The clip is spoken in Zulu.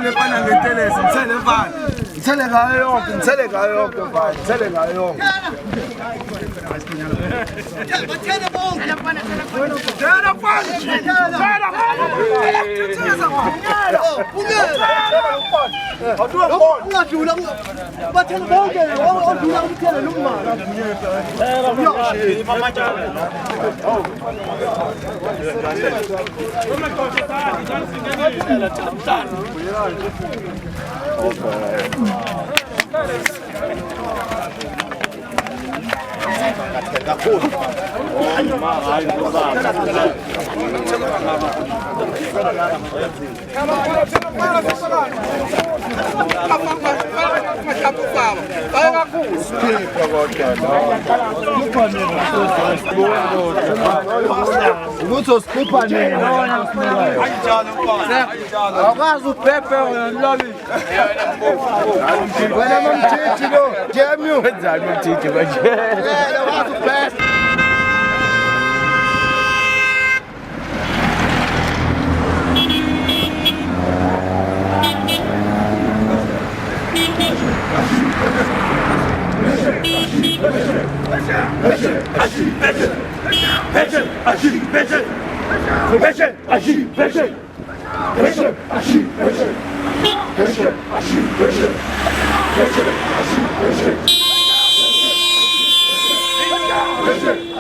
ngithele fana ngentelezi, ngithele fana. Ngithele ngayo yonke, ngithele ngayo yonke mfana, ngithele ngayo yonke. Bathele bonke. Thela mfana. Thela ungadlula bathele bonke odlula umthele lokumala. Lutho sikhupha nini? Awukwazi uphephe ngalobi. Wena mamthithi lo, damn you. Wenzani umthithi manje? Awukwazi uphephe. Listen.